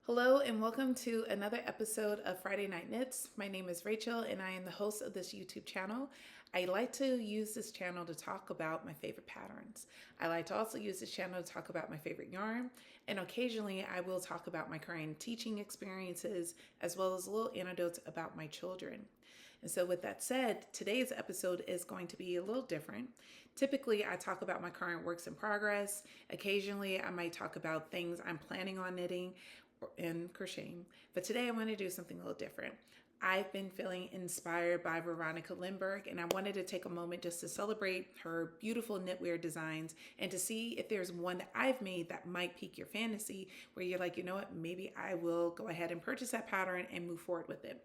Hello and welcome to another episode of Friday Night Knits. My name is Rachel and I am the host of this YouTube channel. I like to use this channel to talk about my favorite patterns. I like to also use this channel to talk about my favorite yarn, and occasionally I will talk about my current teaching experiences as well as little anecdotes about my children. And so with that said, today's episode is going to be a little different. Typically, I talk about my current works in progress. Occasionally, I might talk about things I'm planning on knitting and crocheting. But today I want to do something a little different. I've been feeling inspired by Veronica Lindbergh, and I wanted to take a moment just to celebrate her beautiful knitwear designs and to see if there's one that I've made that might pique your fantasy, where you're like, you know what, maybe I will go ahead and purchase that pattern and move forward with it.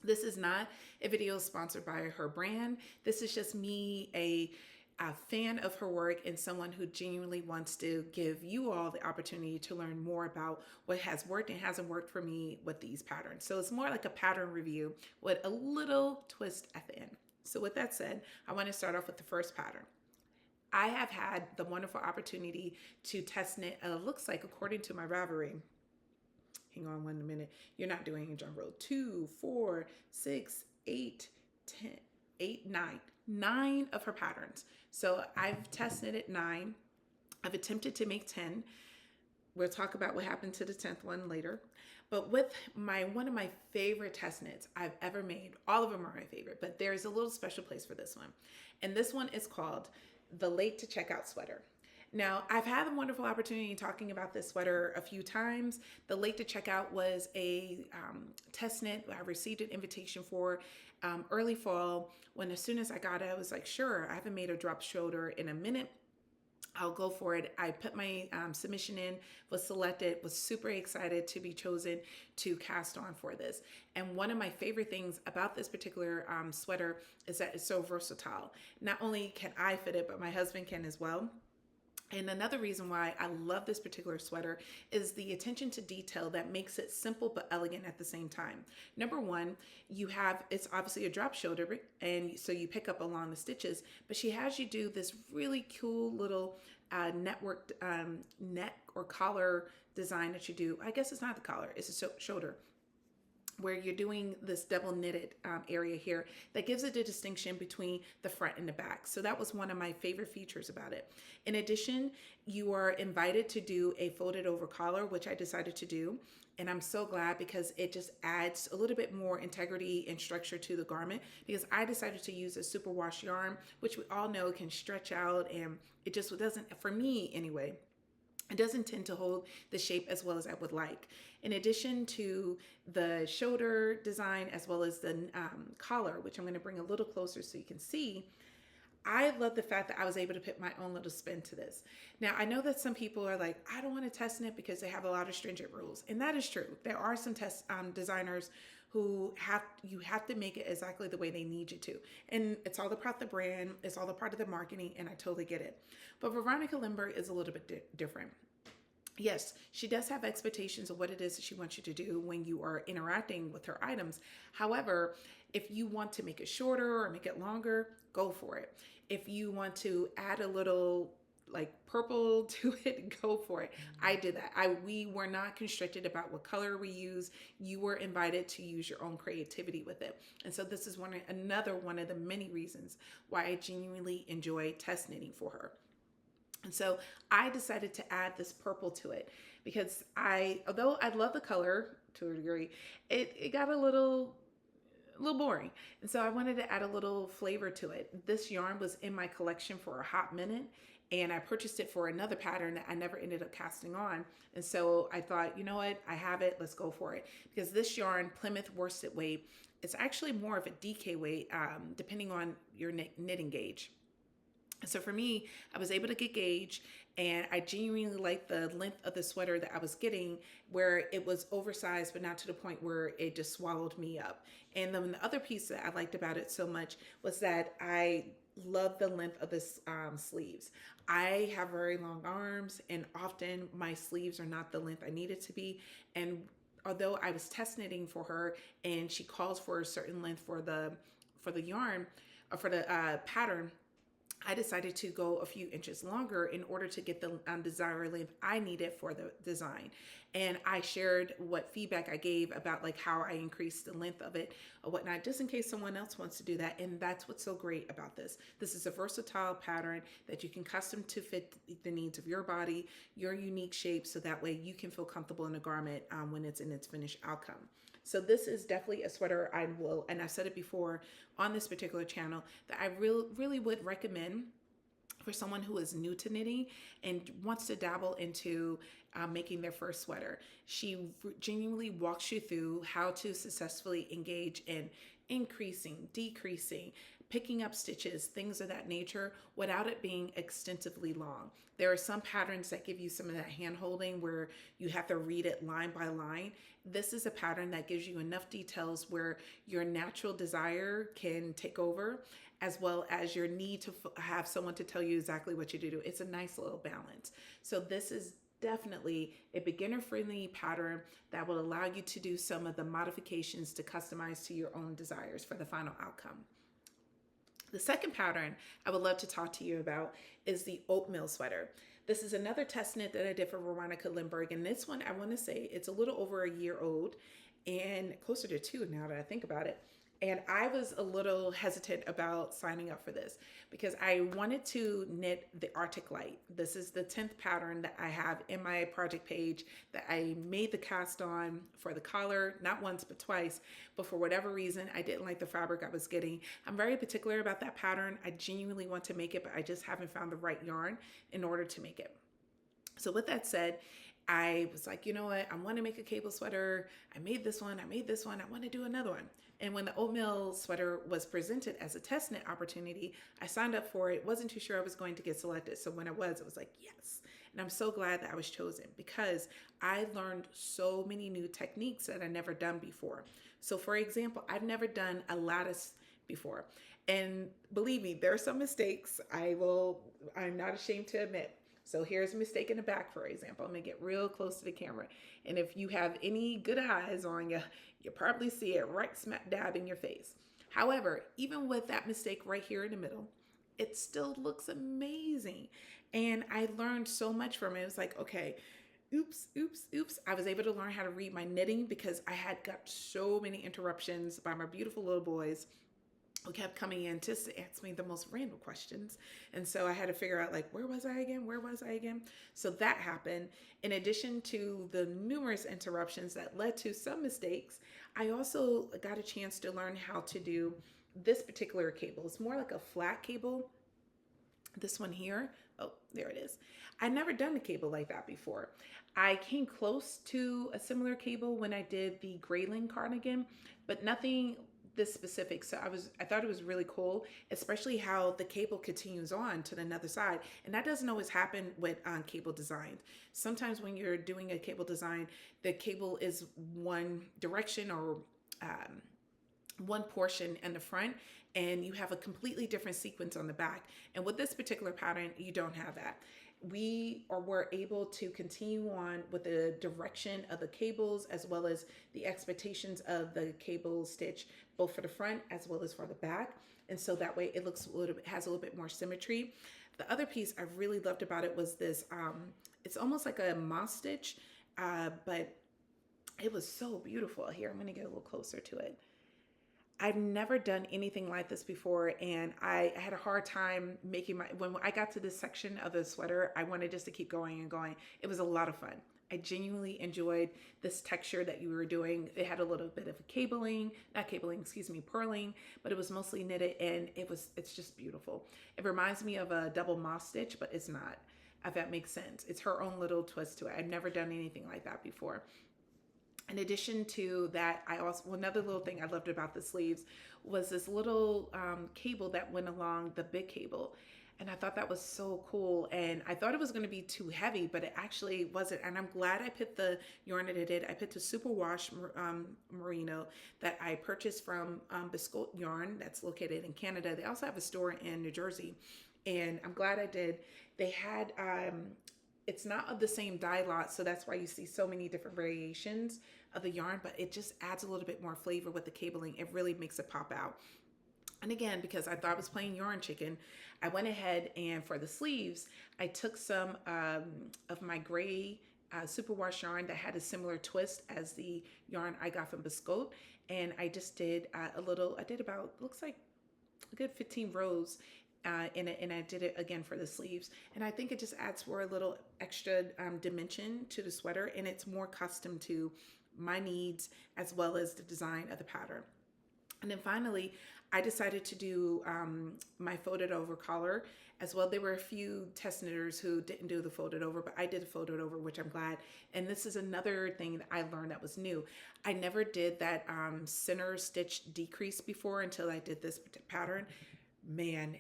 This is not a video sponsored by her brand. This is just me, a fan of her work and someone who genuinely wants to give you all the opportunity to learn more about what has worked and hasn't worked for me with these patterns. So it's more like a pattern review with a little twist at the end. So with that said, I want to start off with the first pattern. I have had the wonderful opportunity to test knit, looks like according to my Ravelry. Hang on 1 minute. You're not doing a drum roll. 2, 4, 6, 8, 10, 8, 9. 9 of her patterns. So I've tested it 9. I've attempted to make 10. We'll talk about what happened to the 10th one later. But with one of my favorite test knits I've ever made, all of them are my favorite, but there's a little special place for this one. And this one is called the Late to Checkout Sweater. Now, I've had a wonderful opportunity talking about this sweater a few times. The Late to Checkout was a test knit I received an invitation for early fall, when as soon as I got it, I was like, sure, I haven't made a drop shoulder in a minute. I'll go for it. I put my submission in, was selected, was super excited to be chosen to cast on for this. And one of my favorite things about this particular sweater is that it's so versatile. Not only can I fit it, but my husband can as well. And another reason why I love this particular sweater is the attention to detail that makes it simple but elegant at the same time. Number one, it's obviously a drop shoulder, and so you pick up along the stitches, but she has you do this really cool little networked neck or collar design that you do. I guess it's not the collar, it's a shoulder, where you're doing this double knitted area here that gives it a distinction between the front and the back. So that was one of my favorite features about it. In addition, you are invited to do a folded over collar, which I decided to do. And I'm so glad because it just adds a little bit more integrity and structure to the garment, because I decided to use a superwash yarn, which we all know can stretch out, and it just doesn't, for me anyway, it doesn't tend to hold the shape as well as I would like. In addition to the shoulder design as well as the collar, which I'm going to bring a little closer so you can see, I love the fact that I was able to put my own little spin to this. Now, I know that some people are like, I don't want to test knit because they have a lot of stringent rules. And that is true. There are some test designers who you have to make it exactly the way they need you to. And it's all about the brand. It's all a part of the marketing, and I totally get it. But Veronica Lindbergh is a little bit different. Yes, she does have expectations of what it is that she wants you to do when you are interacting with her items. However, if you want to make it shorter or make it longer, go for it. If you want to add a little like purple to it, go for it. I did that. We were not constricted about what color we use. You were invited to use your own creativity with it. And so this is another one of the many reasons why I genuinely enjoy test knitting for her. And so I decided to add this purple to it because although I love the color to a degree, it got a little boring. And so I wanted to add a little flavor to it. This yarn was in my collection for a hot minute, and I purchased it for another pattern that I never ended up casting on. And so I thought, you know what, I have it, let's go for it. Because this yarn, Plymouth worsted weight, it's actually more of a DK weight depending on your knitting gauge. So for me, I was able to get gauge, and I genuinely liked the length of the sweater that I was getting, where it was oversized, but not to the point where it just swallowed me up. And then the other piece that I liked about it so much was that I love the length of the sleeves. I have very long arms, and often my sleeves are not the length I need it to be. And although I was test knitting for her, and she calls for a certain length for the yarn, or for the pattern, I decided to go a few inches longer in order to get the desired length I needed for the design. And I shared what feedback I gave about like how I increased the length of it or whatnot, just in case someone else wants to do that. And that's what's so great about this. This is a versatile pattern that you can custom to fit the needs of your body, your unique shape, so that way you can feel comfortable in a garment when it's in its finished outcome. So this is definitely a sweater I will, and I've said it before on this particular channel, that I really would recommend for someone who is new to knitting and wants to dabble into making their first sweater. She genuinely walks you through how to successfully engage in increasing, decreasing, picking up stitches, things of that nature, without it being extensively long. There are some patterns that give you some of that hand holding where you have to read it line by line. This is a pattern that gives you enough details where your natural desire can take over, as well as your need to have someone to tell you exactly what you do. It's a nice little balance. So this is definitely a beginner-friendly pattern that will allow you to do some of the modifications to customize to your own desires for the final outcome. The second pattern I would love to talk to you about is the oatmeal sweater. This is another test knit that I did for Veronica Lindbergh, and this one I want to say it's a little over a year old and closer to 2 now that I think about it. And I was a little hesitant about signing up for this because I wanted to knit the Arctic Light. This is the 10th pattern that I have in my project page that I made the cast on for the collar, not once but twice, but for whatever reason, I didn't like the fabric I was getting. I'm very particular about that pattern. I genuinely want to make it, but I just haven't found the right yarn in order to make it. So with that said, I was like, you know what? I want to make a cable sweater. I made this one. I want to do another one. And when the oatmeal sweater was presented as a test knit opportunity, I signed up for it. Wasn't too sure I was going to get selected. So when I was, it was like, yes. And I'm so glad that I was chosen because I learned so many new techniques that I never done before. So for example, I've never done a lattice before. And believe me, there are some mistakes I'm not ashamed to admit. So here's a mistake in the back, for example. I'm gonna get real close to the camera. And if you have any good eyes on you, you probably see it right smack dab in your face. However, even with that mistake right here in the middle, it still looks amazing. And I learned so much from it. It was like, okay, oops. I was able to learn how to read my knitting because I had got so many interruptions by my beautiful little boys who kept coming in just to ask me the most random questions. And so I had to figure out like, where was I again? So that happened. In addition to the numerous interruptions that led to some mistakes, I also got a chance to learn how to do this particular cable. It's more like a flat cable. This one here, oh, there it is. I'd never done a cable like that before. I came close to a similar cable when I did the Grayling cardigan, but nothing this specific. So I thought it was really cool, especially how the cable continues on to another side. And that doesn't always happen with cable designs. Sometimes when you're doing a cable design, the cable is one direction or one portion in the front, and you have a completely different sequence on the back. And with this particular pattern, you don't have that. Were able to continue on with the direction of the cables as well as the expectations of the cable stitch, both for the front as well as for the back. And so that way it has a little bit more symmetry. The other piece I really loved about it was this, it's almost like a moss stitch, but it was so beautiful. Here, I'm going to get a little closer to it. I've never done anything like this before, and I had a hard time when I got to this section of the sweater, I wanted just to keep going and going. It was a lot of fun. I genuinely enjoyed this texture that you were doing. It had a little bit of purling, but it was mostly knitted, and it's just beautiful. It reminds me of a double moss stitch, but it's not, if that makes sense. It's her own little twist to it. I've never done anything like that before. In addition to that, another little thing I loved about the sleeves was this little cable that went along the big cable. And I thought that was so cool. And I thought it was going to be too heavy, but it actually wasn't. And I'm glad I picked the yarn that I did. I picked a superwash merino that I purchased from Biscotte Yarn that's located in Canada. They also have a store in New Jersey. And I'm glad I did. They had, it's not of the same dye lot, so that's why you see so many different variations of the yarn, but it just adds a little bit more flavor with the cabling. It really makes it pop out. And again, because I thought I was playing yarn chicken, I went ahead and for the sleeves, I took some of my gray superwash yarn that had a similar twist as the yarn I got from Biscotte. And I just did I did about, looks like a good 15 rows in it, and I did it again for the sleeves. And I think it just adds for a little extra dimension to the sweater, and it's more custom to my needs as well as the design of the pattern. And then finally, I decided to do my folded over collar as well. There were a few test knitters who didn't do the folded over, but I did a folded over, which I'm glad. And this is another thing that I learned that was new. I never did that center stitch decrease before until I did this pattern. Man,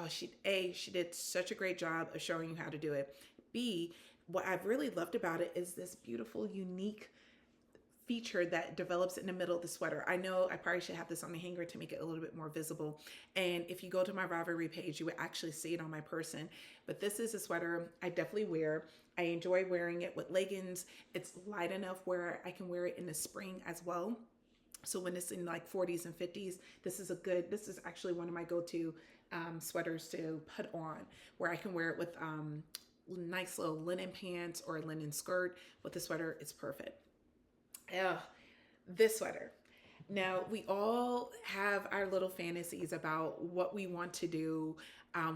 she did such a great job of showing you how to do it. B, what I've really loved about it is this beautiful, unique feature that develops in the middle of the sweater. I know I probably should have this on the hanger to make it a little bit more visible. And if you go to my Ravelry page, you would actually see it on my person. But this is a sweater I definitely wear. I enjoy wearing it with leggings. It's light enough where I can wear it in the spring as well. So when it's in like 40s and 50s, this is actually one of my go-to sweaters to put on, where I can wear it with nice little linen pants or a linen skirt with the sweater. It's perfect. This sweater. Now, we all have our little fantasies about what we want to do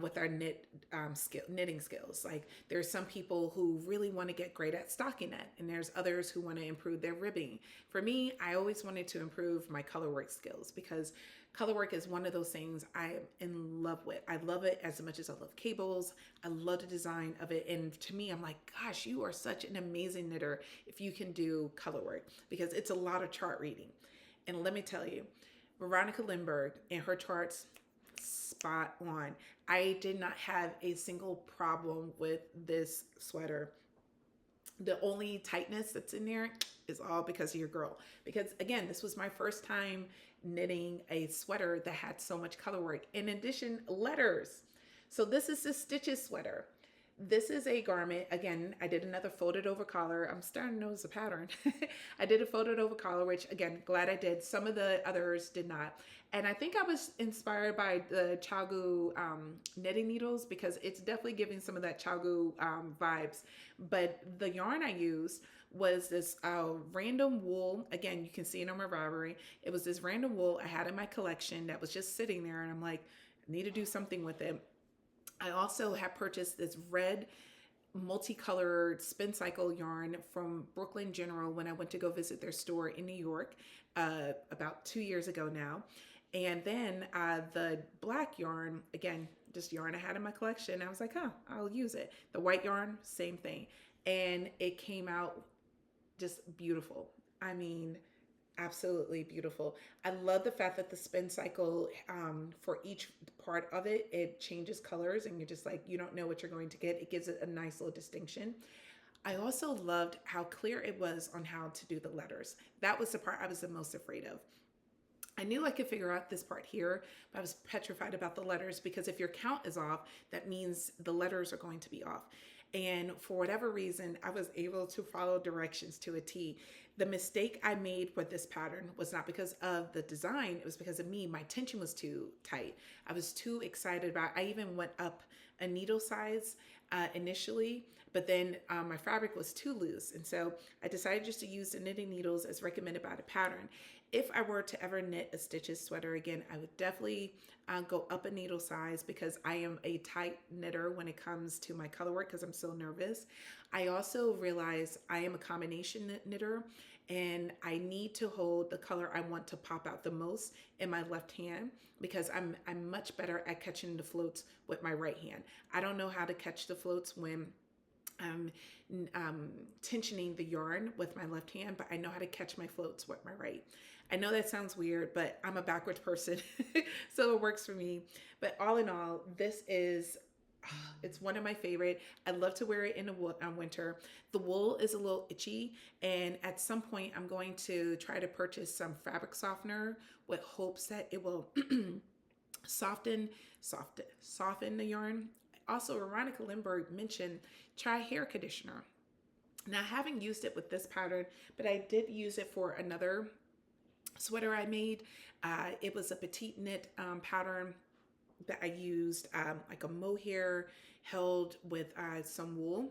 with our knitting skills. Like, there's some people who really want to get great at stockinette, and there's others who want to improve their ribbing. For me, I always wanted to improve my colorwork skills, because colorwork is one of those things I am in love with. I love it as much as I love cables. I love the design of it. And to me, I'm like, gosh, you are such an amazing knitter if you can do colorwork, because it's a lot of chart reading. And let me tell you, Veronica Lindbergh and her charts, spot on. I did not have a single problem with this sweater. The only tightness that's in there is all because of your girl. Because again, this was my first time knitting a sweater that had so much color work. In addition, letters. So this is the Stitches sweater. This is a garment. Again, I did another folded over collar. I'm starting to notice a pattern. I did a folded over collar, which again, glad I did. Some of the others did not. And I think I was inspired by the Chalgu knitting needles, because it's definitely giving some of that Chalgu vibes. But the yarn I used was this random wool. Again, you can see it on my Ravelry. It was this random wool I had in my collection that was just sitting there, and I'm like, I need to do something with it. I also have purchased this red multicolored spin cycle yarn from Brooklyn General when I went to go visit their store in New York about 2 years ago now. And then the black yarn, again, just yarn I had in my collection. I was like, I'll use it. The white yarn, same thing. And it came out just beautiful. I mean, absolutely beautiful. I love the fact that the spin cycle, for each part of it, it changes colors, and you're just like, you don't know what you're going to get. It gives it a nice little distinction. I also loved how clear it was on how to do the letters. That was the part I was the most afraid of. I knew I could figure out this part here, but I was petrified about the letters, because if your count is off, that means the letters are going to be off. And for whatever reason, I was able to follow directions to a T. The mistake I made with this pattern was not because of the design, it was because of me. My tension was too tight. I was too excited about it. I even went up a needle size initially, but then my fabric was too loose. And so I decided just to use the knitting needles as recommended by the pattern. If I were to ever knit a Stitches sweater again, I would definitely go up a needle size, because I am a tight knitter when it comes to my color work, because I'm so nervous. I also realize I am a combination knitter, and I need to hold the color I want to pop out the most in my left hand, because I'm much better at catching the floats with my right hand. I don't know how to catch the floats when I'm tensioning the yarn with my left hand, but I know how to catch my floats with my right. I know that sounds weird, but I'm a backwards person, so it works for me. But all in all, this is, it's one of my favorite. I love to wear it in the winter. The wool is a little itchy, and at some point I'm going to try to purchase some fabric softener with hopes that it will soften the yarn. Also, Veronica Lindbergh mentioned try hair conditioner. Now, I haven't used it with this pattern, but I did use it for another sweater I made. It was a petite knit pattern that I used like a mohair held with some wool,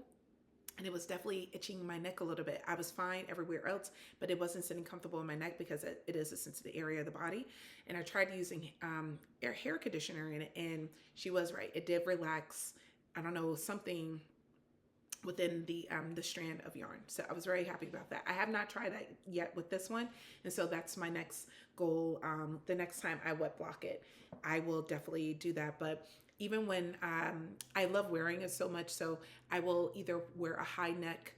and it was definitely itching my neck a little bit. I was fine everywhere else, but it wasn't sitting comfortable in my neck because it is a sensitive area of the body. And I tried using hair conditioner in it, and she was right. It did relax. I don't know, something within the strand of yarn. So I was very happy about that. I have not tried that yet with this one, and so that's my next goal. The next time I wet block it, I will definitely do that. But even when I love wearing it so much, so I will either wear a high neck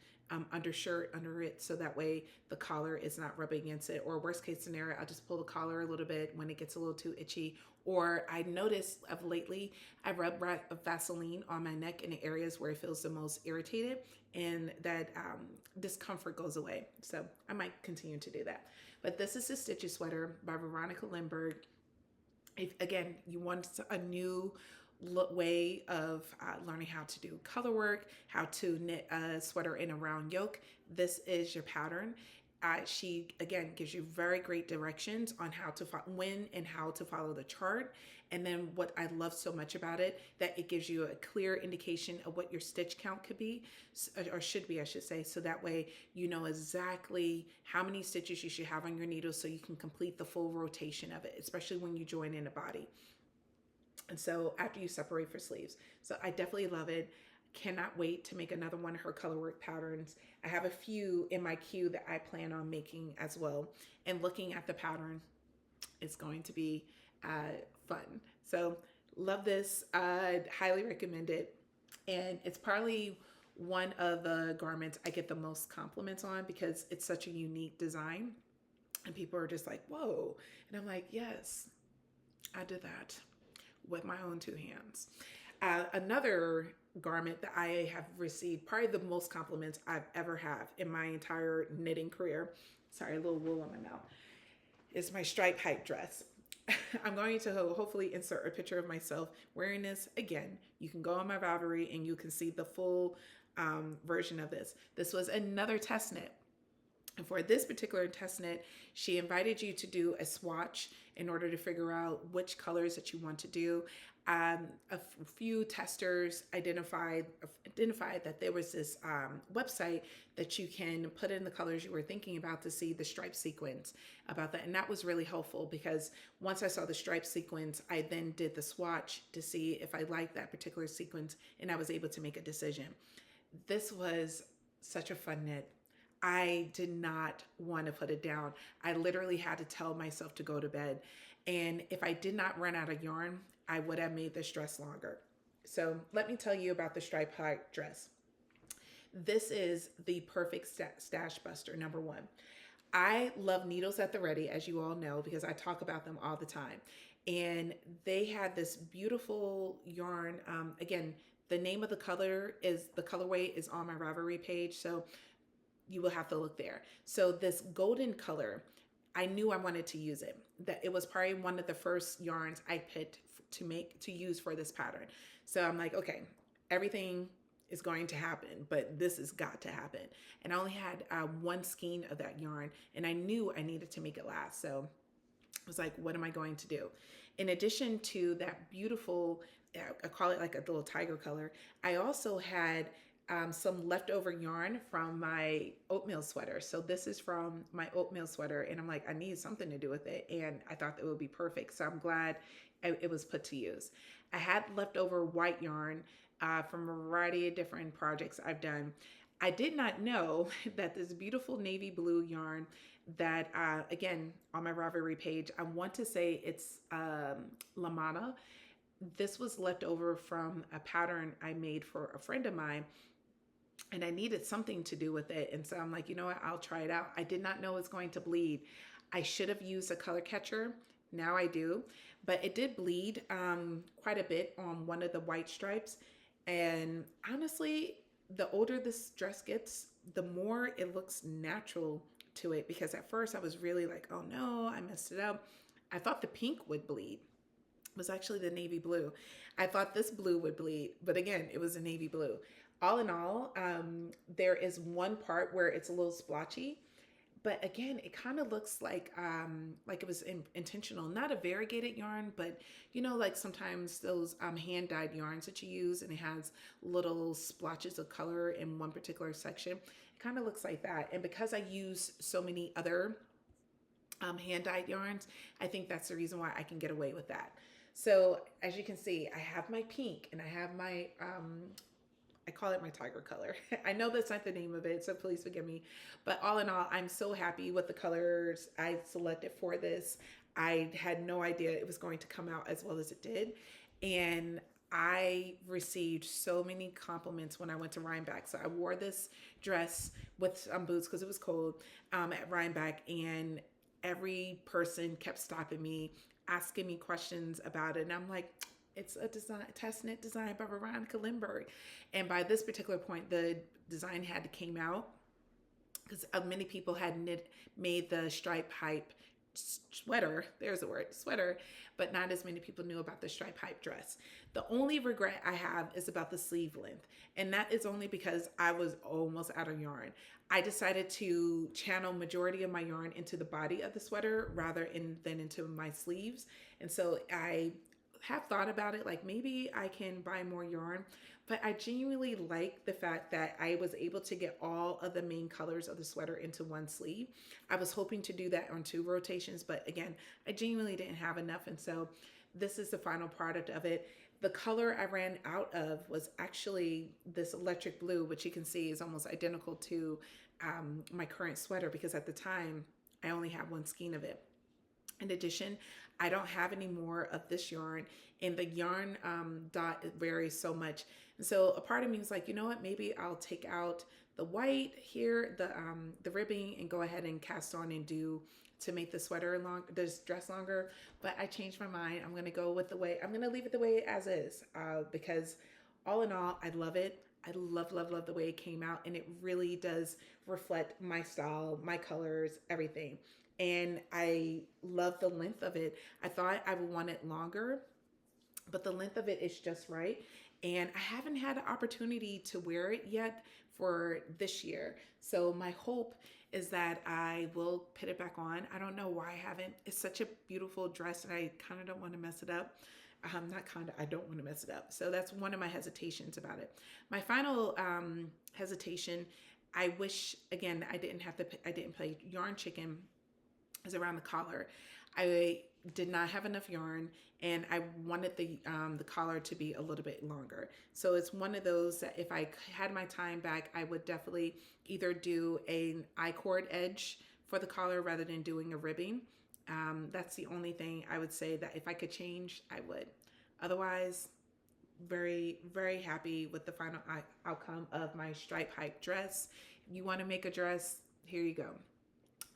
undershirt under it, so that way the collar is not rubbing against it, or worst case scenario, I'll just pull the collar a little bit when it gets a little too itchy. Or I noticed of lately, I rub Vaseline on my neck in the areas where it feels the most irritated, and that discomfort goes away. So I might continue to do that. But this is the Stitches Sweater by Veronica Lindbergh. If again you want a new way of learning how to do color work, how to knit a sweater in a round yoke, this is your pattern. She again gives you very great directions on how to when and how to follow the chart. And then what I love so much about it, that it gives you a clear indication of what your stitch count could be, or should be, I should say. So that way you know exactly how many stitches you should have on your needle, so you can complete the full rotation of it, especially when you join in a body. And so after you separate for sleeves. So I definitely love it. Cannot wait to make another one of her colorwork patterns. I have a few in my queue that I plan on making as well. And looking at the pattern, it's going to be fun. So love this. Highly recommend it. And it's probably one of the garments I get the most compliments on because it's such a unique design. And people are just like, whoa. And I'm like, yes, I did that with my own two hands. Another garment that I have received probably the most compliments I've ever had in my entire knitting career, sorry, a little wool on my mouth, is my stripe hike dress. I'm going to hopefully insert a picture of myself wearing this. Again, you can go on my Ravelry and you can see the full version of this. This was another test knit. And for this particular test knit, she invited you to do a swatch in order to figure out which colors that you want to do. A few testers identified that there was this website that you can put in the colors you were thinking about to see the stripe sequence about that. And that was really helpful because once I saw the stripe sequence, I then did the swatch to see if I liked that particular sequence, and I was able to make a decision. This was such a fun knit. I did not want to put it down. I literally had to tell myself to go to bed. And if I did not run out of yarn, I would have made this dress longer. So let me tell you about the stripe hike dress. This is the perfect stash buster, number one. I love needles at the ready, as you all know, because I talk about them all the time. And they had this beautiful yarn. Again, the name of the colorway is on my Ravelry page. So you will have to look there. So this golden color, I knew I wanted to use it. That it was probably one of the first yarns I picked to use for this pattern. So I'm like, okay, everything is going to happen, but this has got to happen. And I only had one skein of that yarn, and I knew I needed to make it last. So I was like, what am I going to do? In addition to that beautiful, I call it like a little tiger color, I also had some leftover yarn from my oatmeal sweater. So this is from my oatmeal sweater, and I'm like, I need something to do with it, and I thought that would be perfect. So I'm glad it was put to use. I had leftover white yarn from a variety of different projects I've done. I did not know that this beautiful navy blue yarn that, again, on my Ravelry page, I want to say it's Lamana. This was left over from a pattern I made for a friend of mine, and I needed something to do with it. And so I'm like, you know what, I'll try it out. I did not know it was going to bleed. I should have used a color catcher. Now I do, but it did bleed quite a bit on one of the white stripes. And honestly, the older this dress gets, the more it looks natural to it, because at first I was really like, oh no, I messed it up. I thought the pink would bleed. It was actually the navy blue. I thought this blue would bleed, but again, it was a navy blue. All in all, there is one part where it's a little splotchy, but again, it kind of looks like it was intentional, not a variegated yarn, but you know, like sometimes those hand dyed yarns that you use, and it has little splotches of color in one particular section. It kind of looks like that. And because I use so many other hand dyed yarns, I think that's the reason why I can get away with that. So as you can see, I have my pink and I have my I call it my tiger color. I know that's not the name of it, so please forgive me. But all in all, I'm so happy with the colors I selected for this. I had no idea it was going to come out as well as it did. And I received so many compliments when I went to Rhurbarg. So I wore this dress with some boots because it was cold at Rhurbarg, and every person kept stopping me, asking me questions about it. And I'm like, it's a design, test knit design by Veronica Lindbergh. And by this particular point, the design had came out because many people had made the stripe hype sweater. There's a word, sweater, but not as many people knew about the stripe hype dress. The only regret I have is about the sleeve length, and that is only because I was almost out of yarn. I decided to channel majority of my yarn into the body of the sweater rather than into my sleeves, and so I have thought about it, like maybe I can buy more yarn, but I genuinely like the fact that I was able to get all of the main colors of the sweater into one sleeve. I was hoping to do that on 2 rotations, but again, I genuinely didn't have enough, and so this is the final product of it. The color I ran out of was actually this electric blue, which you can see is almost identical to my current sweater, because at the time I only had one skein of it. In addition, I don't have any more of this yarn, and the yarn dot varies so much. And so a part of me was like, you know what, maybe I'll take out the white here, the ribbing, and go ahead and cast on and do to make the sweater long, this dress longer. But I changed my mind. I'm gonna go with the way, I'm gonna leave it the way as is, because all in all, I love it. I love the way it came out, and it really does reflect my style, my colors, everything. And I love the length of it. I thought I would want it longer, but the length of it is just right. And I haven't had an opportunity to wear it yet for this year. So my hope is that I will put it back on. I don't know why I haven't. It's such a beautiful dress, and I kind of don't want to mess it up. I don't want to mess it up. So that's one of my hesitations about it. My final hesitation, I wish, again, I didn't play yarn chicken, is around the collar. I did not have enough yarn, and I wanted the collar to be a little bit longer. So it's one of those that if I had my time back, I would definitely either do an I-cord edge for the collar rather than doing a ribbing. That's the only thing I would say that if I could change, I would. Otherwise, very, very happy with the final outcome of my stripe hype dress. If you want to make a dress, here you go.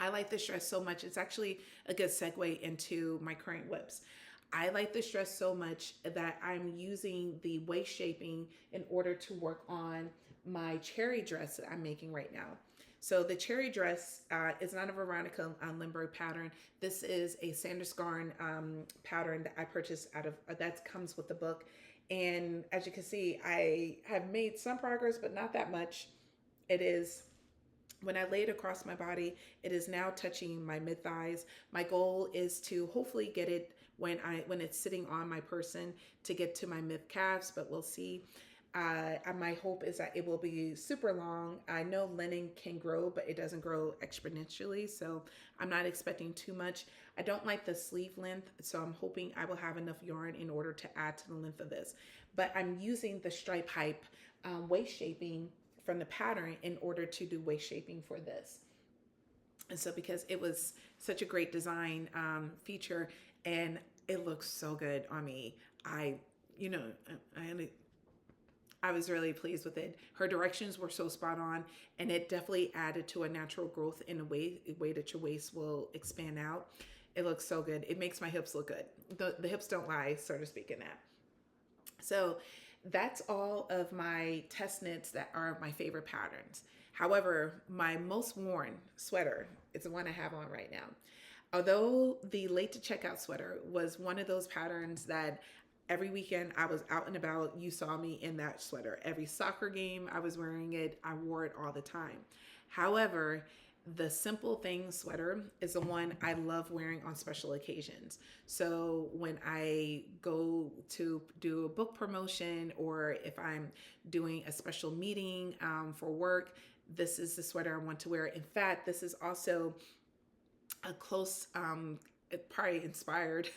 I like this dress so much. It's actually a good segue into my current whips. I like this dress so much that I'm using the waist shaping in order to work on my cherry dress that I'm making right now. So the cherry dress is not a Veronica Lindbergh pattern. This is a Sandnes Garn pattern that I purchased out of, that comes with the book. And as you can see, I have made some progress, but not that much. It is, when I lay it across my body, it is now touching my mid thighs. My goal is to hopefully get it when it's sitting on my person to get to my mid calves, but we'll see. My hope is that it will be super long. I know linen can grow, but it doesn't grow exponentially, so I'm not expecting too much. I don't like the sleeve length, so I'm hoping I will have enough yarn in order to add to the length of this. But I'm using the stripe hype waist shaping from the pattern in order to do waist shaping for this. And so because it was such a great design feature, and it looks so good on me, I was really pleased with it. Her directions were so spot on, and it definitely added to a natural growth in a way that your waist will expand out. It looks so good. It makes my hips look good. The hips don't lie, so to speak, in that. So that's all of my test knits that are my favorite patterns. However, my most worn sweater is the one I have on right now. Although the late to checkout sweater was one of those patterns that every weekend I was out and about, you saw me in that sweater. Every soccer game I was wearing it. I wore it all the time. However, The simple thing sweater is the one I love wearing on special occasions. So when I go to do a book promotion, or if I'm doing a special meeting for work, this is the sweater I want to wear. In fact, this is also a close, it probably inspired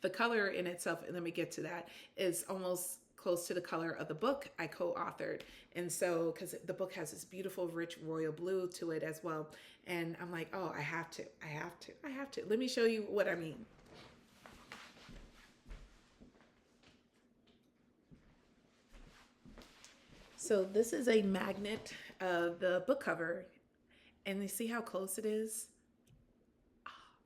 the color in itself, and let me get to that, is almost close to the color of the book I co-authored. And so because the book has this beautiful rich royal blue to it as well, and I'm like, oh, I have to let me show you what I mean. So this is a magnet of the book cover, and you see how close it is.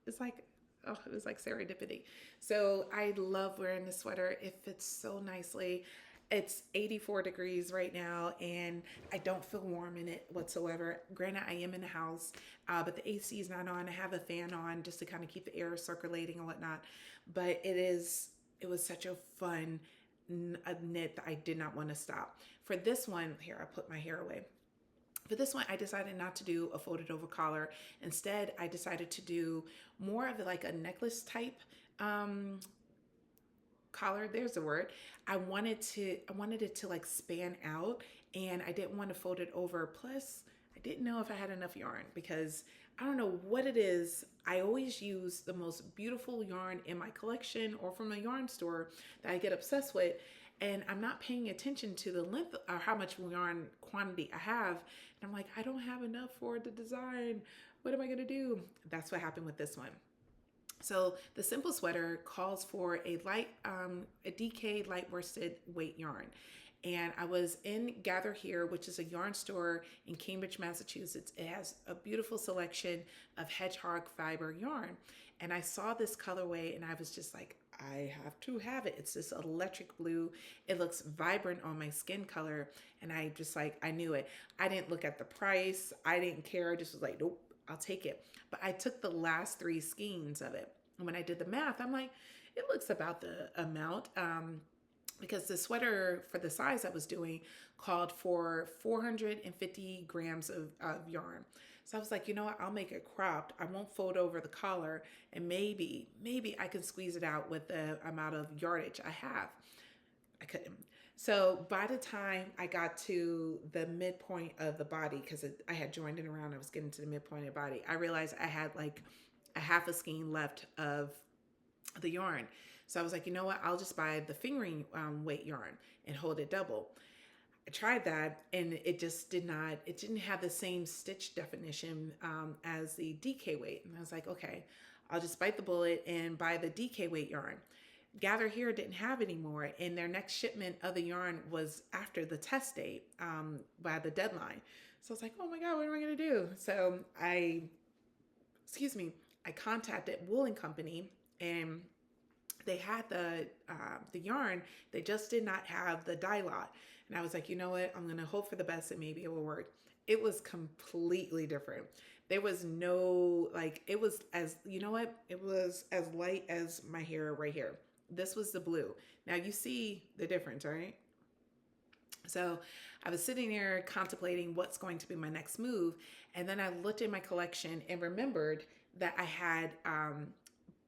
It's like, oh, it was like serendipity. So I love wearing this sweater. It fits so nicely. It's 84 degrees right now, and I don't feel warm in it whatsoever. Granted, I am in the house, but the AC is not on. I have a fan on just to kind of keep the air circulating and whatnot. But it was such a fun a knit that I did not want to stop. For this one, here, I put my hair away. For this one, I decided not to do a folded over collar. Instead, I decided to do more of like a necklace type collar. There's the word. I wanted it to like span out, and I didn't want to fold it over. Plus, I didn't know if I had enough yarn, because I don't know what it is. I always use the most beautiful yarn in my collection or from a yarn store that I get obsessed with, and I'm not paying attention to the length or how much yarn quantity I have. And I'm like, I don't have enough for the design. What am I going to do? That's what happened with this one. So the simple sweater calls for a light, a DK light worsted weight yarn. And I was in Gather Here, which is a yarn store in Cambridge, Massachusetts. It has a beautiful selection of hedgehog fiber yarn. And I saw this colorway, and I was just like, I have to have it. It's this electric blue. It looks vibrant on my skin color. And I just like, I knew it. I didn't look at the price. I didn't care. I just was like, nope, I'll take it. But I took the last 3 skeins of it. And when I did the math, I'm like, it looks about the amount. Because the sweater for the size I was doing called for 450 grams of yarn. So I was like, you know what? I'll make it cropped. I won't fold over the collar, and maybe I can squeeze it out with the amount of yardage I have. I couldn't. So by the time I got to the midpoint of the body, because I had joined it around, I was getting to the midpoint of the body, I realized I had like a half a skein left of the yarn. So I was like, you know what? I'll just buy the fingering weight yarn and hold it double. I tried that, and it just it didn't have the same stitch definition as the DK weight. And I was like, okay, I'll just bite the bullet and buy the DK weight yarn. Gather Here didn't have any more, and their next shipment of the yarn was after the test date by the deadline. So I was like, oh my God, what am I going to do? So I contacted Woolen Company, and they had the yarn. They just did not have the dye lot. And I was like, you know what? I'm going to hope for the best, and maybe it will work. It was completely different. There was no, like, it was as, you know what? It was as light as my hair right here. This was the blue. Now you see the difference, right? So I was sitting there contemplating what's going to be my next move. And then I looked at my collection and remembered that I had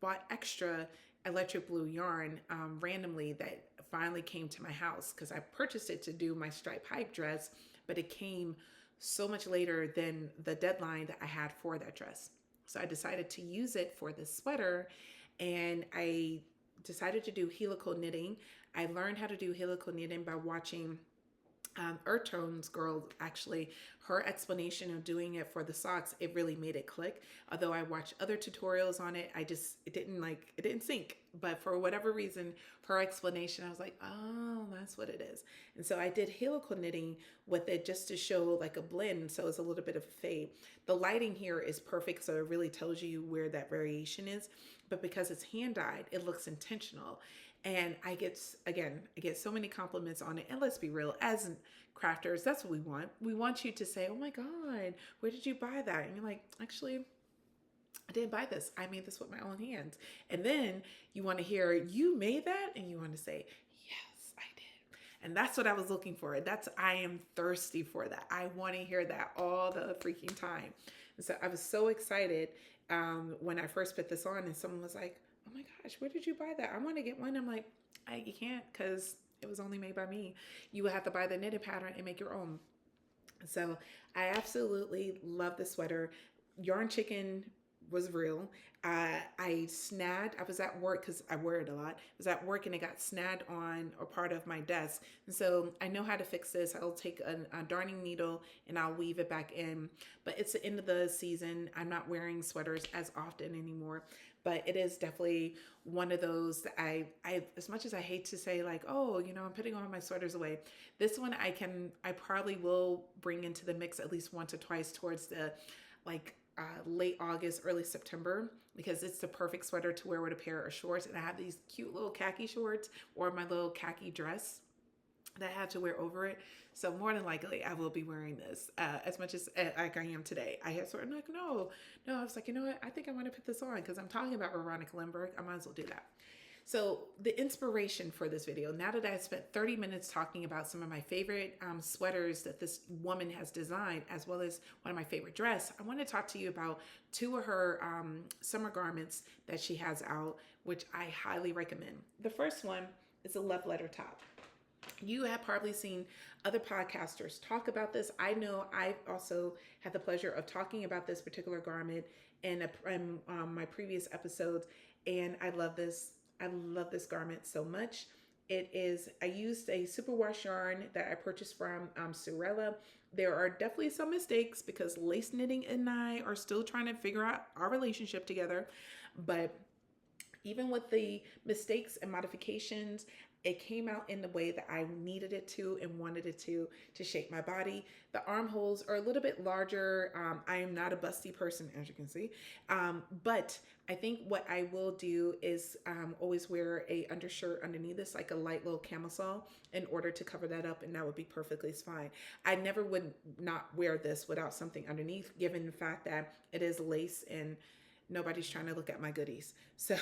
bought extra electric blue yarn randomly that finally came to my house, because I purchased it to do my stripe hike dress, but it came so much later than the deadline that I had for that dress. So I decided to use it for this sweater, and I decided to do helical knitting. I learned how to do helical knitting by watching Earth Tone's girl, actually, her explanation of doing it for the socks, it really made it click. Although I watched other tutorials on it, it didn't sync. But for whatever reason, her explanation, I was like, oh, that's what it is. And so I did helical knitting with it just to show like a blend. So it's a little bit of a fade. The lighting here is perfect, so it really tells you where that variation is. But because it's hand dyed, it looks intentional. And I get so many compliments on it. And let's be real, as crafters, that's what we want. We want you to say, oh my God, where did you buy that? And you're like, actually, I didn't buy this. I made this with my own hands. And then you want to hear, you made that? And you want to say, yes, I did. And that's what I was looking for. I am thirsty for that. I want to hear that all the freaking time. And so I was so excited when I first put this on, and someone was like, "Oh my gosh, where did you buy that? I want to get one." I'm like, you can't, because it was only made by me. You would have to buy the knitted pattern and make your own. So I absolutely love the sweater. Yarn Chicken was real. I was at work because I wear it a lot. I was at work and it got snagged on a part of my desk. And so I know how to fix this. I'll take a darning needle and I'll weave it back in. But it's the end of the season. I'm not wearing sweaters as often anymore. But it is definitely one of those that I as much as I hate to say like, oh, I'm putting all my sweaters away. This one I probably will bring into the mix at least once or twice towards the like late August, early September, because it's the perfect sweater to wear with a pair of shorts. And I have these cute little khaki shorts or my little khaki dress that I have to wear over it. So more than likely, I will be wearing this as much as like I am today. I had sort of like, no. I was like, you know what? I think I want to put this on because I'm talking about Rhurbarg. I might as well do that. So the inspiration for this video, now that I spent 30 minutes talking about some of my favorite sweaters that this woman has designed, as well as one of my favorite dress, I want to talk to you about two of her summer garments that she has out, which I highly recommend. The first one is a love letter top. You have probably seen other podcasters talk about this. I know I've also had the pleasure of talking about this particular garment in my previous episodes, and I love this. I love this garment so much. I used a superwash yarn that I purchased from Sorella. There are definitely some mistakes because lace knitting and I are still trying to figure out our relationship together. But even with the mistakes and modifications, it came out in the way that I needed it to and wanted it to shape my body. The armholes are a little bit larger. I am not a busty person, as you can see. But I think what I will do is always wear a undershirt underneath this, like a light little camisole, in order to cover that up, and that would be perfectly fine. I never would not wear this without something underneath, given the fact that it is lace and nobody's trying to look at my goodies. So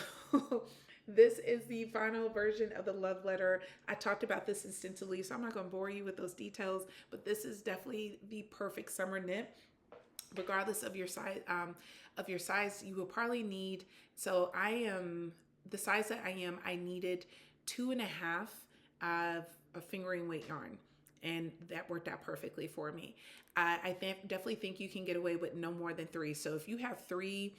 this is the final version of the love letter. I talked about this extensively, so I'm not going to bore you with those details, but this is definitely the perfect summer knit. Regardless of your size, you will probably need, so the size that I needed 2.5 of a fingering weight yarn. And that worked out perfectly for me. I definitely think you can get away with no more than 3. So if you have 3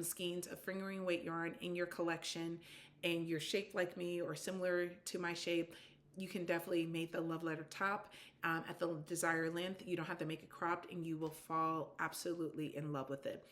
skeins of fingering weight yarn in your collection and you're shaped like me or similar to my shape, you can definitely make the love letter top at the desired length. You don't have to make it cropped, and you will fall absolutely in love with it.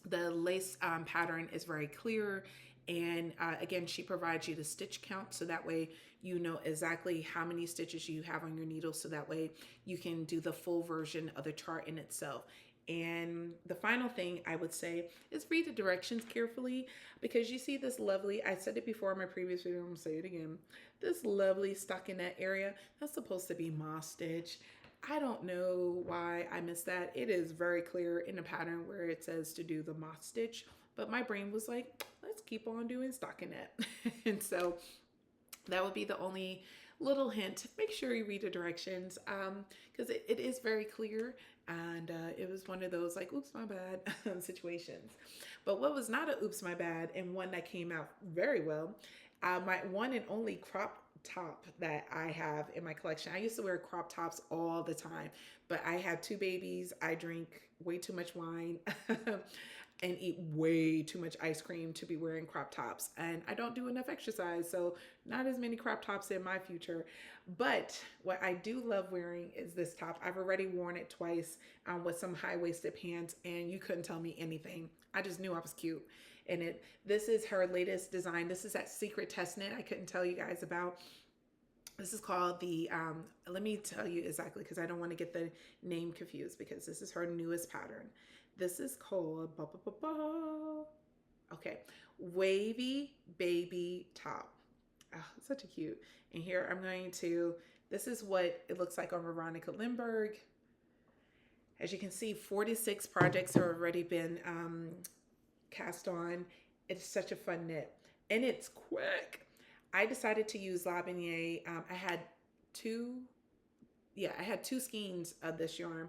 The lace pattern is very clear, and again, she provides you the stitch count, so that way you know exactly how many stitches you have on your needle, so that way you can do the full version of the chart in itself. And the final thing I would say is read the directions carefully, because you see this lovely, I said it before in my previous video, I'm gonna say it again, this lovely stockinette area, that's supposed to be moss stitch. I don't know why I missed that. It is very clear in the pattern where it says to do the moss stitch, but my brain was like, let's keep on doing stockinette. And so that would be the only little hint. Make sure you read the directions because it is very clear, and it was one of those like, oops, my bad situations. But what was not a oops, my bad, and one that came out very well, my one and only crop top that I have in my collection. I used to wear crop tops all the time, but I have 2 babies. I drink way too much wine and eat way too much ice cream to be wearing crop tops. And I don't do enough exercise, so not as many crop tops in my future. But what I do love wearing is this top. I've already worn it twice with some high-waisted pants, and you couldn't tell me anything. I just knew I was cute. And this is her latest design. This is that secret test knit I couldn't tell you guys about. This is called the, let me tell you exactly, because I don't want to get the name confused, because this is her newest pattern. This is called, okay, Wavy Baby Top. Oh, such a cute. And here I'm going to, this is what it looks like on Veronica Lindbergh. As you can see, 46 projects have already been cast on. It's such a fun knit, and it's quick. I decided to use La Beignet. I had I had two skeins of this yarn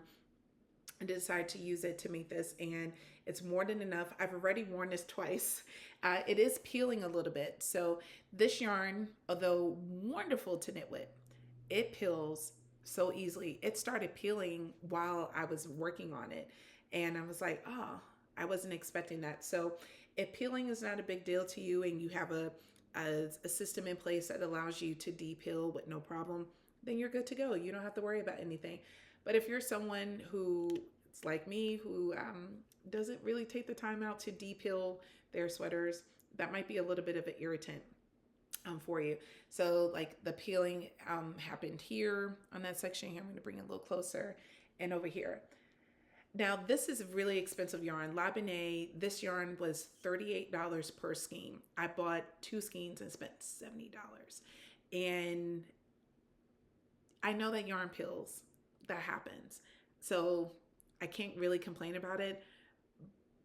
and decided to use it to make this, and it's more than enough. I've already worn this twice. It is peeling a little bit. So this yarn, although wonderful to knit with, it peels so easily. It started peeling while I was working on it, and I was like, oh, I wasn't expecting that. So if peeling is not a big deal to you and you have a system in place that allows you to de-peel with no problem, then you're good to go. You don't have to worry about anything. But if you're someone who it's like me, who doesn't really take the time out to de-peel their sweaters, that might be a little bit of an irritant for you. So like the peeling happened here on that section here. I'm going to bring it a little closer, and over here. Now this is really expensive yarn. La Bene, this yarn was $38 per skein. I bought two skeins and spent $70. And I know that yarn peels. That happens. So I can't really complain about it.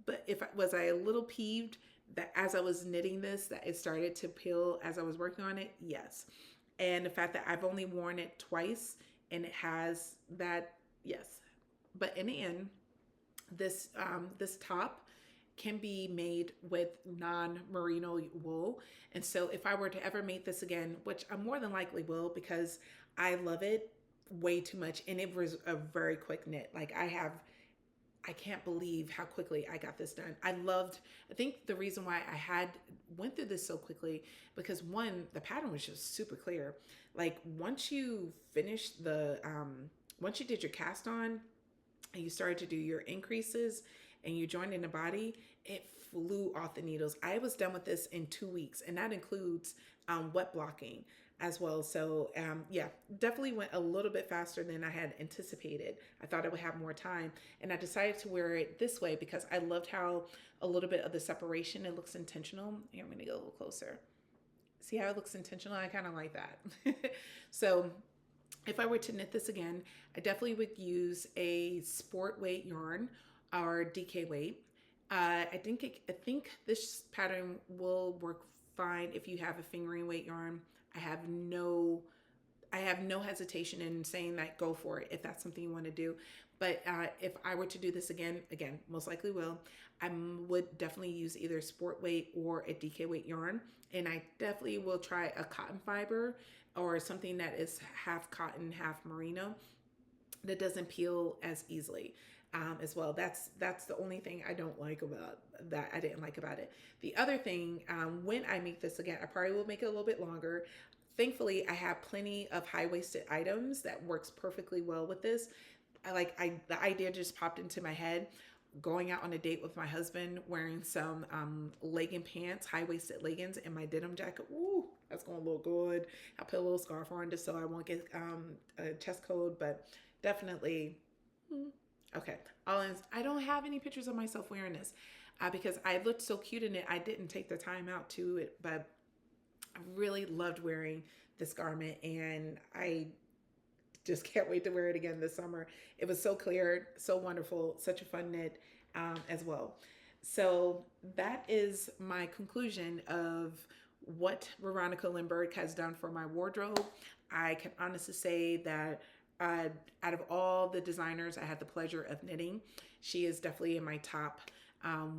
But was I a little peeved that as I was knitting this, that it started to peel as I was working on it? Yes. And the fact that I've only worn it twice and it has that, yes. But in the end, this top can be made with non-merino wool. And so if I were to ever make this again, which I more than likely will because I love it way too much, and it was a very quick knit. Like I can't believe how quickly I got this done. I think the reason why I went through this so quickly, because one, the pattern was just super clear. Like once you did your cast on and you started to do your increases and you joined in the body, it flew off the needles. I was done with this in 2 weeks, and that includes wet blocking as well. So yeah, definitely went a little bit faster than I had anticipated. I thought I would have more time, and I decided to wear it this way because I loved how a little bit of the separation, it looks intentional. Here, I'm gonna go a little closer. See how it looks intentional? I kind of like that. So if I were to knit this again, I definitely would use a sport weight yarn or DK weight. I think this pattern will work fine if you have a fingering weight yarn. I have no hesitation in saying that go for it if that's something you want to do. But if I were to do this again, most likely will, I would definitely use either sport weight or a DK weight yarn. And I definitely will try a cotton fiber or something that is half cotton, half merino that doesn't peel as easily. As well. That's the only thing I don't like about that. I didn't like about it. The other thing, when I make this again, I probably will make it a little bit longer. Thankfully, I have plenty of high-waisted items that works perfectly well with this. The idea just popped into my head. Going out on a date with my husband, wearing some legging pants, high-waisted leggings, and my denim jacket. Ooh, that's gonna look good. I'll put a little scarf on just so I won't get a chest cold, but definitely. Okay, I don't have any pictures of myself wearing this because I looked so cute in it. I didn't take the time out to it, but I really loved wearing this garment, and I just can't wait to wear it again this summer. It was so clear, so wonderful, such a fun knit as well. So that is my conclusion of what Veronica Lindbergh has done for my wardrobe. I can honestly say that out of all the designers I had the pleasure of knitting, she is definitely in my top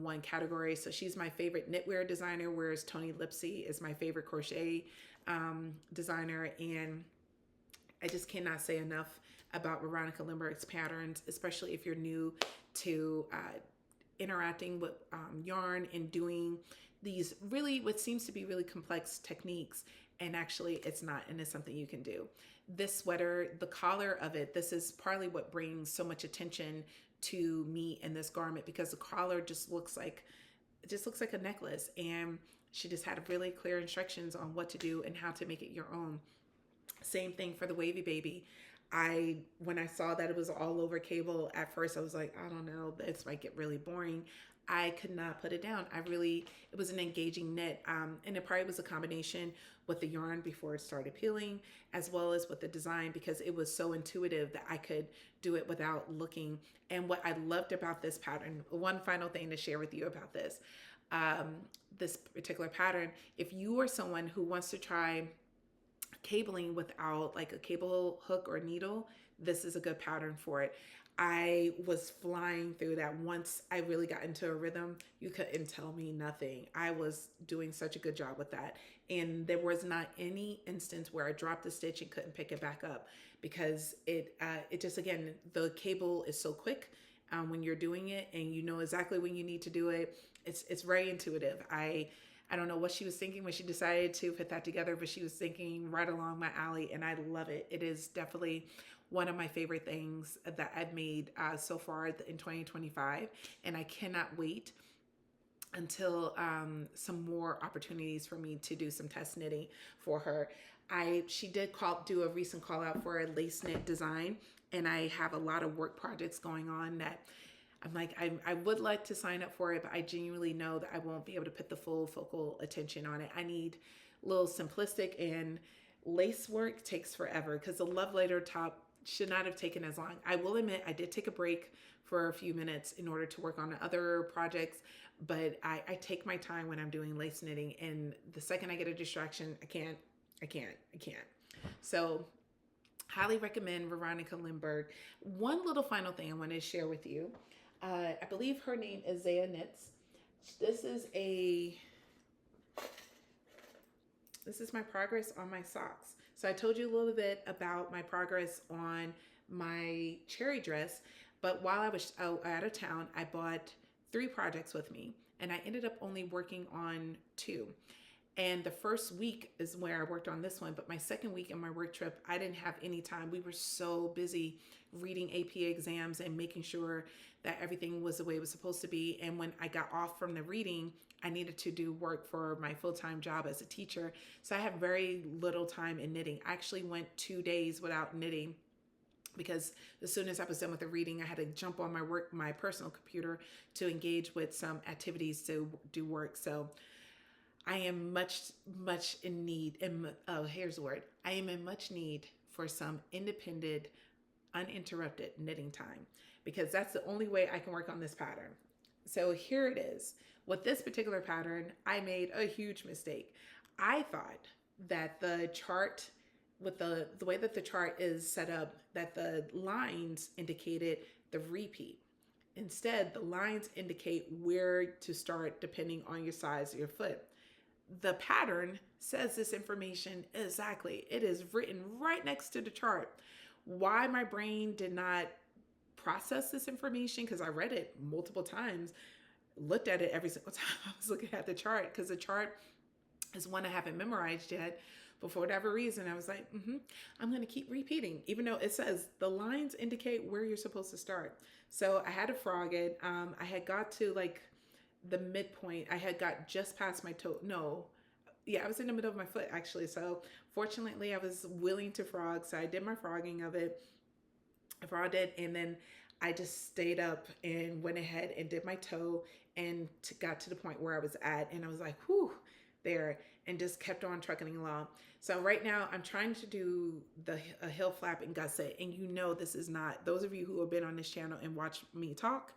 one category. So she's my favorite knitwear designer, whereas Toni Lipsey is my favorite crochet designer. And I just cannot say enough about Veronica Lindbergh's patterns, especially if you're new to interacting with yarn and doing these really what seems to be really complex techniques. And actually it's not, and it's something you can do. This sweater, the collar of it, this is partly what brings so much attention to me in this garment, because the collar just looks like a necklace, and she just had really clear instructions on what to do and how to make it your own. Same thing for the wavy baby. When I saw that it was all over cable, at first I was like, I don't know, this might get really boring. I could not put it down. It was an engaging knit. And it probably was a combination with the yarn before it started peeling, as well as with the design, because it was so intuitive that I could do it without looking. And what I loved about this pattern, one final thing to share with you about this particular pattern, if you are someone who wants to try cabling without like a cable hook or needle, this is a good pattern for it. I was flying through that. Once I really got into a rhythm, you couldn't tell me nothing. I was doing such a good job with that. And there was not any instance where I dropped the stitch and couldn't pick it back up, because it just, again, the cable is so quick when you're doing it, and you know exactly when you need to do it. It's very intuitive. I don't know what she was thinking when she decided to put that together, but she was thinking right along my alley, and I love it. It is definitely one of my favorite things that I've made so far in 2025, and I cannot wait until some more opportunities for me to do some test knitting for her. She did do a recent call out for a lace knit design, and I have a lot of work projects going on that I'm like, I would like to sign up for it, but I genuinely know that I won't be able to put the full focal attention on it. I need a little simplistic, and lace work takes forever, because the love letter top should not have taken as long. I will admit I did take a break for a few minutes in order to work on other projects, but I take my time when I'm doing lace knitting, and the second I get a distraction, I can't. So highly recommend Veronica Lindbergh. One little final thing I want to share with you. I believe her name is Zanete. This is my progress on my socks. So I told you a little bit about my progress on my cherry dress, but while I was out of town, I bought 3 projects with me, and I ended up only working on 2. And the first week is where I worked on this one, but my second week in my work trip, I didn't have any time. We were so busy reading APA exams and making sure that everything was the way it was supposed to be. And when I got off from the reading, I needed to do work for my full-time job as a teacher. So I have very little time in knitting. I actually went 2 days without knitting, because as soon as I was done with the reading, I had to jump on my personal computer to engage with some activities to do work. So I am much in need. Here's the word. I am in much need for some independent, uninterrupted knitting time, because that's the only way I can work on this pattern. So here it is. With this particular pattern, I made a huge mistake. I thought that the chart, with the way that the chart is set up, that the lines indicated the repeat. Instead, the lines indicate where to start depending on your size of your foot. The pattern says this information exactly. It is written right next to the chart. Why my brain did not process this information, because I read it multiple times, looked at it every single time I was looking at the chart, because the chart is one I haven't memorized yet. But for whatever reason, I was like, I'm going to keep repeating, even though it says the lines indicate where you're supposed to start. So I had to frog it. I had got to like the midpoint. I had got just past my toe. No, yeah, I was in the middle of my foot actually. So fortunately, I was willing to frog. So I did my frogging of it. I frogged it, and then I just stayed up and went ahead and did my toe, and got to the point where I was at, and I was like, whew, there, and just kept on trucking along. So right now I'm trying to do a heel flap and gusset, and you know this is not, those of you who have been on this channel and watch me talk,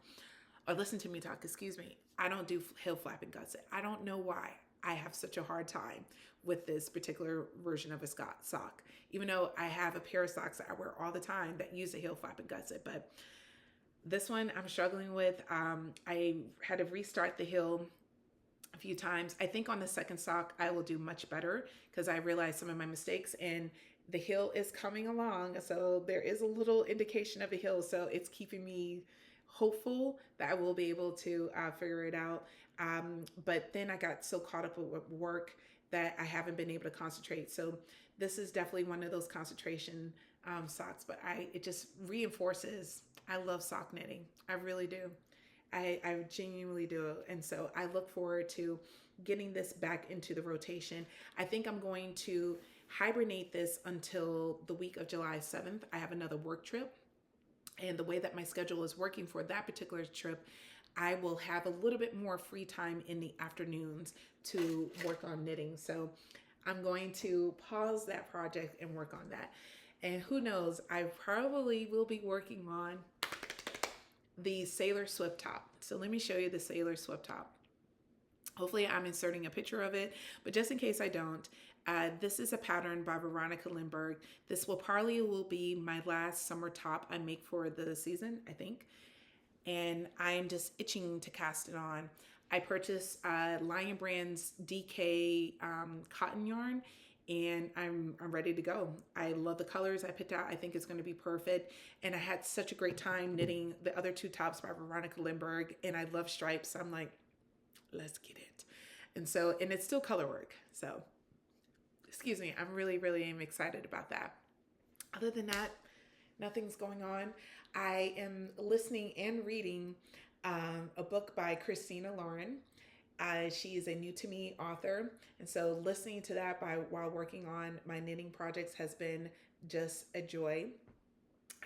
or listen to me talk, excuse me, I don't do heel flap and gusset. I don't know why I have such a hard time with this particular version of a sock, even though I have a pair of socks that I wear all the time that use a heel flap and gusset. But this one I'm struggling with. I had to restart the heel a few times. I think on the second sock I will do much better, because I realized some of my mistakes, and the heel is coming along. So there is a little indication of a heel. So it's keeping me hopeful that I will be able to figure it out. But then I got so caught up with work that I haven't been able to concentrate. So this is definitely one of those concentration socks, but it just reinforces, I love sock knitting. I really do. I genuinely do. And so I look forward to getting this back into the rotation. I think I'm going to hibernate this until the week of July 7th. I have another work trip. And the way that my schedule is working for that particular trip, I will have a little bit more free time in the afternoons to work on knitting. So I'm going to pause that project and work on that. And who knows, I probably will be working on the Sailor Swift top. So let me show you the Sailor Swift top. Hopefully I'm inserting a picture of it, but just in case I don't, This is a pattern by Veronica Lindbergh. This will be my last summer top I make for the season, I think. And I'm just itching to cast it on. I purchased Lion Brand's DK cotton yarn, and I'm ready to go. I love the colors I picked out. I think it's going to be perfect. And I had such a great time knitting the other two tops by Veronica Lindbergh, and I love stripes. So I'm like, let's get it. And it's still color work. So, excuse me, I'm really am excited about that. Other than that, nothing's going on. I am listening and reading a book by Christina Lauren. She is a new to me author, and so listening to that while working on my knitting projects has been just a joy.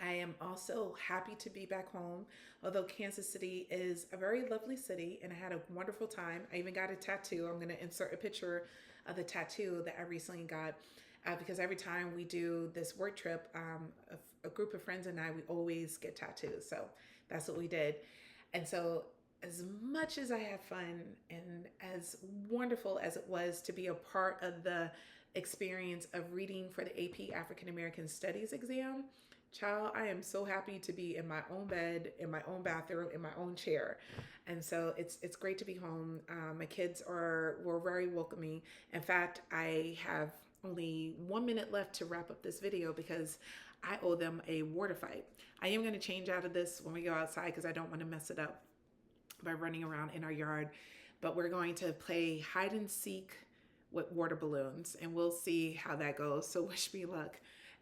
I am also happy to be back home, although Kansas City is a very lovely city and I had a wonderful time. I even got a tattoo. I'm going to insert a picture of the tattoo that I recently got because every time we do this work trip, a group of friends and I, we always get tattoos. So that's what we did. And so as much as I had fun and as wonderful as it was to be a part of the experience of reading for the AP African American Studies exam, child, I am so happy to be in my own bed, in my own bathroom, in my own chair. And so it's great to be home. My kids were very welcoming. In fact, I have only 1 minute left to wrap up this video because I owe them a water fight. I am going to change out of this when we go outside because I don't want to mess it up by running around in our yard. But we're going to play hide and seek with water balloons, and we'll see how that goes. So wish me luck.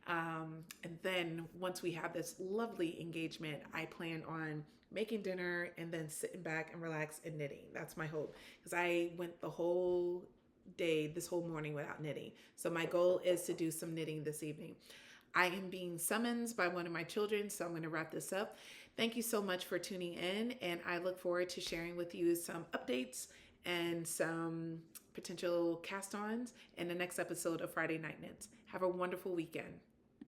And then once we have this lovely engagement, I plan on making dinner and then sitting back and relax and knitting. That's my hope, because I went the whole day, this whole morning without knitting. So my goal is to do some knitting this evening. I am being summoned by one of my children, so I'm going to wrap this up. Thank you so much for tuning in, and I look forward to sharing with you some updates and some potential cast-ons in the next episode of Friday Night Knits. Have a wonderful weekend.